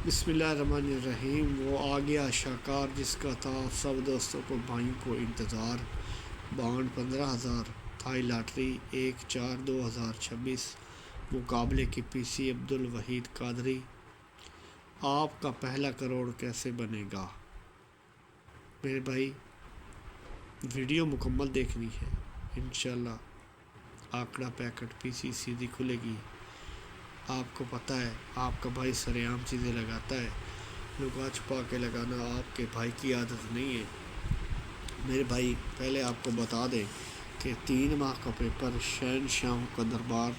बिस्मिल्लाहिर्रहमानिर्रहीम। वो आ गया शाकार जिसका था सब दोस्तों को भाइयों को इंतज़ार। बाउंड 15,000 थाई लॉटरी 1/4/2026 मुकाबले की पीसी अब्दुल वहीद कादरी। आपका पहला करोड़ कैसे बनेगा? मेरे भाई वीडियो मुकम्मल देखनी है। इंशाल्लाह आंकड़ा पैकेट पीसी सीधी खुलेगी। आपको पता है आपका भाई सरेआम चीज़ें लगाता है, लुका छुपा के लगाना आपके भाई की आदत नहीं है। मेरे भाई पहले आपको बता दें कि 3 माह का पेपर शहंशाहों का दरबार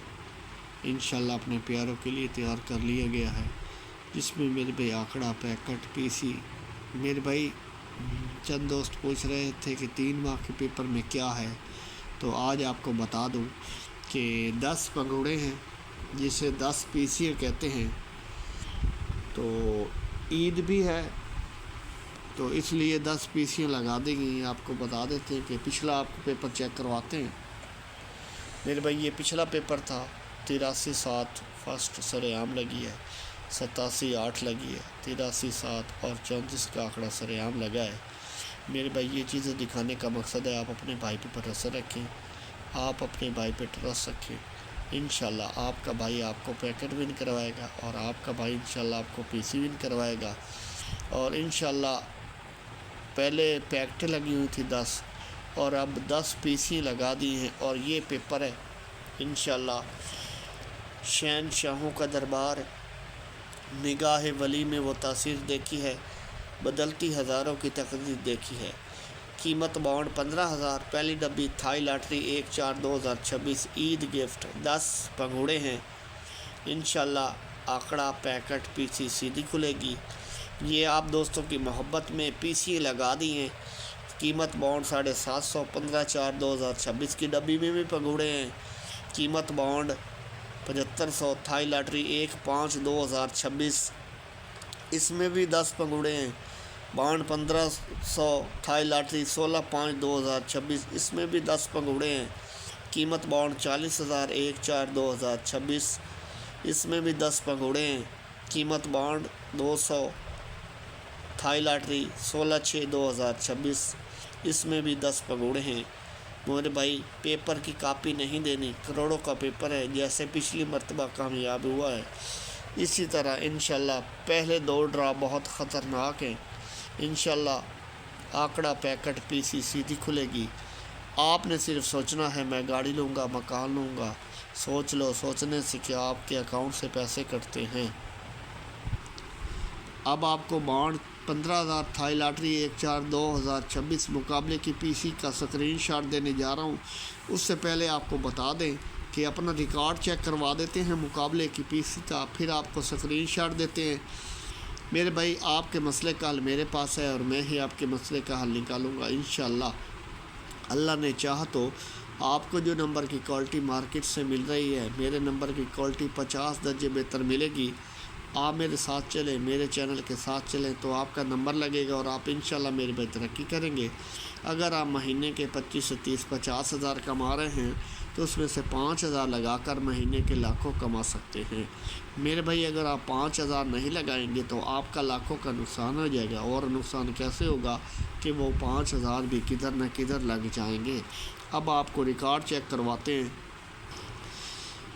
इंशाल्लाह अपने प्यारों के लिए तैयार कर लिया गया है, जिसमें मेरे भाई आंकड़ा पैकेट पीसी। मेरे भाई चंद दोस्त पूछ रहे थे कि 3 माह के पेपर में क्या है, तो आज आपको बता दूं कि 10 पंगुड़े हैं जिसे 10 पीसी कहते हैं। तो ईद भी है तो इसलिए 10 पीसी लगा देंगी। आपको बता देते हैं कि पिछला आपको पेपर चेक करवाते हैं। मेरे भाई ये पिछला पेपर था 83/7 फर्स्ट सरेआम लगी है, 87/8 लगी है, 83/7 और 34 का आंकड़ा सरेआम लगा है। मेरे भाई ये चीज़ें दिखाने का मकसद है आप अपने भाई पे भरोसा रखें, आप अपने भाई पे ट्रस्ट रखें। इंशाल्लाह आपका भाई आपको पैकेट विन करवाएगा और आपका भाई इंशाल्लाह आपको पीसी विन करवाएगा। और इंशाल्लाह पहले पैकेटें लगी हुई थी 10 और अब 10 पीसी लगा दी हैं। और ये पेपर है इंशाल्लाह शहंशाहों का दरबार, निगाह वली में वो तासीर देखी है, बदलती हज़ारों की तकदीर देखी है। कीमत बाउंड 15,000। पहली डब्बी थाई लॉटरी 1/4/2026 ईद गिफ्ट 10 पंगुड़े हैं। इंशाल्लाह आंकड़ा पैकेट पीसी सीधी खुलेगी। ये आप दोस्तों की मोहब्बत में पीसी लगा दी हैं। कीमत बाउंड 750। 15/4/2026 की डब्बी में भी पंगुड़े हैं। कीमत बाउंड 7500। थाई लॉटरी 1/5/2026 इसमें भी 10 पंगुड़े हैं। बाउंड 1500। थाई लॉटरी 16/5/2026 इसमें भी 10 पंगुड़े हैं। कीमत बाउंड 40,000। 1/4/2026 इसमें भी 10 पंगुड़े हैं। कीमत बाउंड 200। थाई लॉटरी 16/6/2026 इसमें भी 10 पंगुड़े हैं। मेरे भाई पेपर की कापी नहीं देनी, करोड़ों का पेपर है। जैसे पिछली मर्तबा कामयाब हुआ है इसी तरह इंशाल्लाह पहले 2 ड्रा बहुत ख़तरनाक हैं। इंशाल्लाह आंकड़ा पैकेट पीसी सीधी खुलेगी। आपने सिर्फ सोचना है मैं गाड़ी लूँगा, मकान लूँगा। सोच लो, सोचने से क्या आपके अकाउंट से पैसे कटते हैं। अब आपको बाउंड 15,000 थाई लॉटरी 1/4/2026 मुकाबले की पीसी का स्क्रीनशॉट देने जा रहा हूँ। उससे पहले आपको बता दें कि अपना रिकॉर्ड चेक करवा देते हैं मुकाबले की पीसी का, फिर आपको स्क्रीनशॉट देते हैं। मेरे भाई आपके मसले का हल मेरे पास है और मैं ही आपके मसले का हल निकालूंगा इंशाल्लाह। अल्लाह ने चाहा तो आपको जो नंबर की क्वालिटी मार्केट से मिल रही है, मेरे नंबर की क्वालिटी 50 दर्जे बेहतर मिलेगी। आप मेरे साथ चलें, मेरे चैनल के साथ चलें तो आपका नंबर लगेगा और आप इंशाल्लाह मेरे पे तरक्की करेंगे। अगर आप महीने के 25 से 30 50 हज़ार कमा रहे हैं तो उसमें से 5,000 लगाकर महीने के लाखों कमा सकते हैं। मेरे भाई अगर आप 5,000 नहीं लगाएंगे तो आपका लाखों का नुकसान हो जाएगा। और नुकसान कैसे होगा कि वो 5,000 भी किधर न किधर लग जाएंगे। अब आपको रिकॉर्ड चेक करवाते हैं।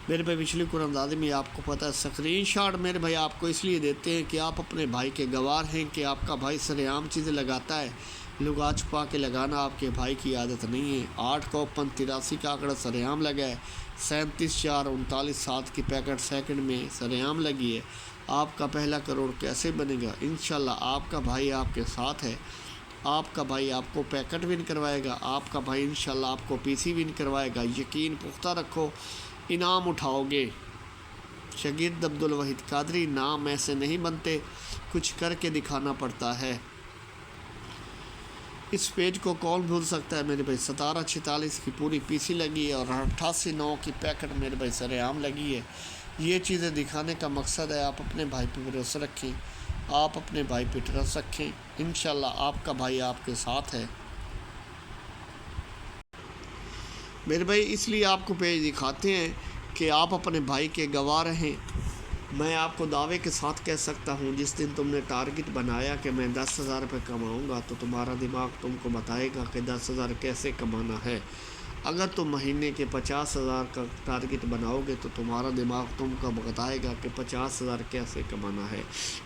मेरे भाई पिछली कुरानदादी में आपको पता है स्क्रीनशॉट मेरे भाई आपको इसलिए देते हैं कि आप अपने भाई के गवार हैं कि आपका भाई सरेआम चीज़ें लगाता है, लुका छुपा के लगाना आपके भाई की आदत नहीं है। 8 का ओपन 83 का आंकड़ा सरेआम लगा है, 37/4/39/7 की पैकेट सेकंड में सरेआम लगी है। आपका पहला करोड़ कैसे बनेगा? इंशाल्लाह आपका भाई आपके साथ है। आपका भाई आपको पैकेट विन करवाएगा, आपका भाई इंशाल्लाह आपको पीसी विन करवाएगा। यकीन पुख्ता रखो, इनाम उठाओगे। शागिर्द अब्दुल वहीद कादरी नाम ऐसे नहीं बनते, कुछ करके दिखाना पड़ता है। इस पेज को कौन भूल सकता है मेरे भाई। 17/46 की पूरी पीसी लगी है और 88/9 की पैकेट मेरे भाई सरेआम लगी है। ये चीज़ें दिखाने का मकसद है आप अपने भाई पे भरोसा रखें, आप अपने भाई पे ट्रस्ट रखें। इंशाल्लाह आपका भाई आपके साथ है। मेरे भाई इसलिए आपको पेज दिखाते हैं कि आप अपने भाई के गवाह रहें, میں آپ کو دعوے کے ساتھ کہہ سکتا ہوں جس دن تم نے ٹارگٹ بنایا کہ میں 10,000 روپے کماؤں گا تو تمہارا دماغ تم کو بتائے گا کہ 10,000 کیسے کمانا ہے۔ اگر تم مہینے کے 50,000 کا ٹارگٹ بناؤ گے تو تمہارا دماغ تم کو بتائے گا کہ 50,000 کیسے کمانا ہے۔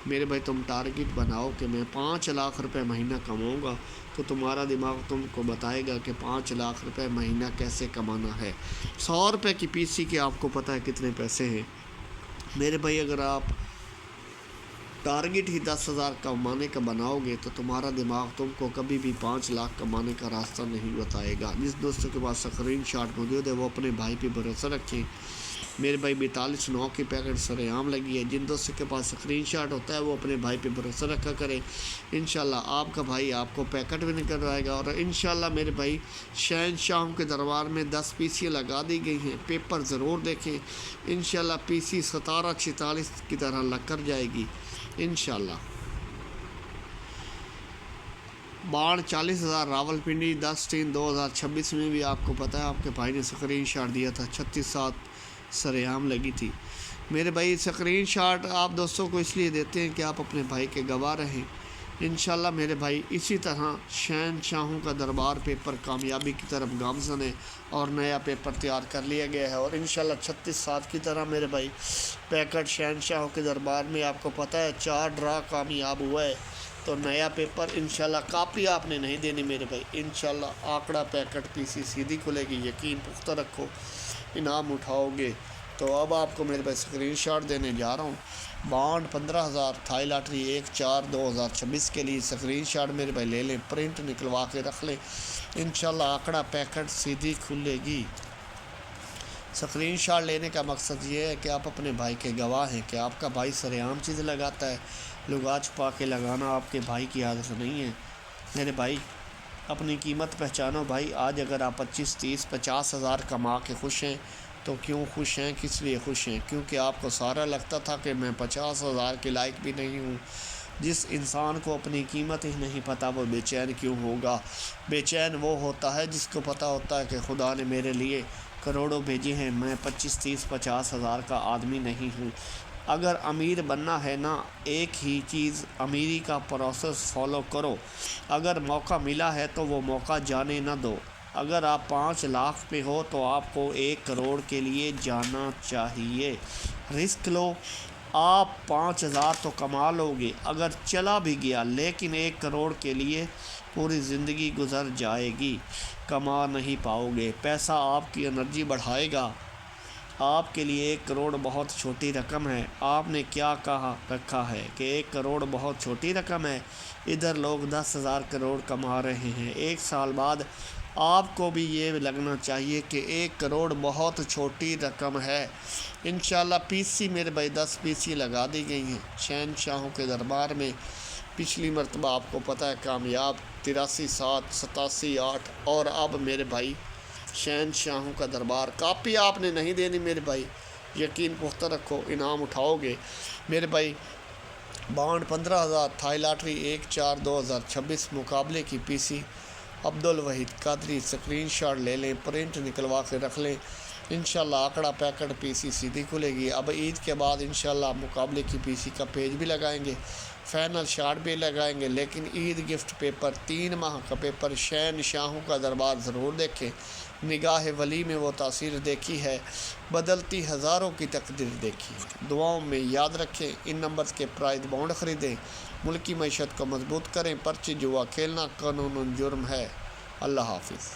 میرے بھائی تم ٹارگٹ بناؤ کہ میں 5 لاکھ روپے مہینہ کماؤں گا تو تمہارا دماغ تم کو بتائے گا کہ 5 لاکھ روپے مہینہ کیسے کمانا ہے۔ 100 روپے کی پی سی کے آپ کو پتہ ہے کتنے پیسے ہیں میرے بھائی۔ اگر آپ ٹارگٹ ہی 10,000 کمانے کا بناؤ گے تو تمہارا دماغ تم کو کبھی بھی 5 لاکھ کمانے کا راستہ نہیں بتائے گا۔ جس دوستوں کے پاس اسکرین شاٹ موجود ہے وہ اپنے بھائی پہ بھروسہ رکھیں میرے بھائی۔ 42.9 کی پیکٹ سر عام لگی ہے۔ جن دوستوں کے پاس اسکرین شاٹ ہوتا ہے وہ اپنے بھائی پہ بھروسہ رکھا کرے، انشاءاللہ آپ کا بھائی آپ کو پیکٹ بھی نکلوائے گا۔ اور انشاءاللہ میرے بھائی شہنشاہوں کے دربار میں 10 پی سی لگا دی گئی ہیں، پیپر ضرور دیکھیں انشاءاللہ پی سی 1746 کی طرح لگ کر جائے گی انشاءاللہ۔ بانڈ 40,000 راولپنڈی 10/3/2026 میں بھی آپ کو پتہ ہے آپ کے بھائی نے اسکرین شاٹ دیا تھا، 36/7 سرعام لگی تھی میرے بھائی۔ اسکرین شاٹ آپ دوستوں کو اس لیے دیتے ہیں کہ آپ اپنے بھائی کے گواہ رہیں انشاءاللہ میرے بھائی۔ اسی طرح شہنشاہوں کا دربار پیپر کامیابی کی طرف گامزن ہے اور نیا پیپر تیار کر لیا گیا ہے، اور انشاءاللہ 36/7 کی طرح میرے بھائی پیکٹ شہنشاہوں کے دربار میں آپ کو پتہ ہے 4 ڈرا کامیاب ہوا ہے۔ تو نیا پیپر انشاءاللہ کاپی آپ نے نہیں دینی میرے بھائی، انشاءاللہ آنکڑا پیکٹ پی سی سیدھی کھلے گی، یقین پختہ رکھو انعام اٹھاؤ گے۔ تو اب آپ کو میرے بھائی اسکرین شاٹ دینے جا رہا ہوں۔ بانڈ 15,000 تھائی لاٹری 1/4/2026 کے لیے اسکرین شاٹ میرے بھائی لے لیں، پرنٹ نکلوا کے رکھ لیں، انشاءاللہ آنکڑا پیکٹ سیدھی کھلے گی۔ اسکرین شاٹ لینے کا مقصد یہ ہے کہ آپ اپنے بھائی کے گواہ ہیں کہ آپ کا بھائی سرعام چیز لگاتا ہے، لگا چھپا کے لگانا آپ کے بھائی کی عادت نہیں ہے میرے بھائی۔ اپنی قیمت پہچانو بھائی۔ آج اگر آپ 25 30 50,000 کما کے خوش ہیں تو کیوں خوش ہیں، کس لیے خوش ہیں؟ کیونکہ آپ کو سارا لگتا تھا کہ میں 50,000 کے لائق بھی نہیں ہوں۔ جس انسان کو اپنی قیمت ہی نہیں پتہ وہ بے چین کیوں ہوگا؟ بے چین وہ ہوتا ہے جس کو پتہ ہوتا ہے کہ خدا نے میرے لیے کروڑوں بھیجے ہیں، میں 25 30 50,000 کا آدمی نہیں ہوں۔ اگر امیر بننا ہے نا، ایک ہی چیز امیری کا پروسیس فالو کرو۔ اگر موقع ملا ہے تو وہ موقع جانے نہ دو۔ اگر آپ 5 لاکھ پہ ہو تو آپ کو 1 کروڑ کے لیے جانا چاہیے۔ رسک لو، آپ 5,000 تو کما لو گے اگر چلا بھی گیا، لیکن 1 کروڑ کے لیے پوری زندگی گزر جائے گی، کما نہیں پاؤ گے۔ پیسہ آپ کی انرجی بڑھائے گا۔ آپ کے لیے 1 کروڑ بہت چھوٹی رقم ہے۔ آپ نے کیا کہا رکھا ہے کہ 1 کروڑ بہت چھوٹی رقم ہے؟ ادھر لوگ 10,000 کروڑ کما رہے ہیں۔ 1 سال بعد آپ کو بھی یہ لگنا چاہیے کہ 1 کروڑ بہت چھوٹی رقم ہے۔ انشاءاللہ پی سی میرے بھائی 10 پی سی لگا دی گئی ہیں شہنشاہوں کے دربار میں۔ پچھلی مرتبہ آپ کو پتہ ہے کامیاب 83/7 87/8، اور اب میرے بھائی شہنشاہوں کا دربار کاپی آپ نے نہیں دینی میرے بھائی، یقین پختہ رکھو انعام اٹھاؤ گے میرے بھائی۔ بانڈ 15,000 تھائی لاٹری 1/4/2026 مقابلے کی پی سی عبدالوحید قادری اسکرین شاٹ لے لیں، پرنٹ نکلوا کے رکھ لیں، انشاءاللہ آنکڑا پیکٹ پی سی سیدھی کھلے گی۔ اب عید کے بعد انشاءاللہ مقابلے کی پی سی کا پیج بھی لگائیں گے، فائنل شاٹ بھی لگائیں گے، لیکن عید گفٹ پیپر 3 ماہ کا پیپر شہنشاہوں کا دربار ضرور دیکھیں۔ نگاہ ولی میں وہ تاثیر دیکھی ہے، بدلتی ہزاروں کی تقدیر دیکھی ہے۔ دعاؤں میں یاد رکھیں، ان نمبرز کے پرائز بانڈ خریدیں، ملکی معیشت کو مضبوط کریں۔ پرچی جوا کھیلنا قانون جرم ہے۔ اللہ حافظ۔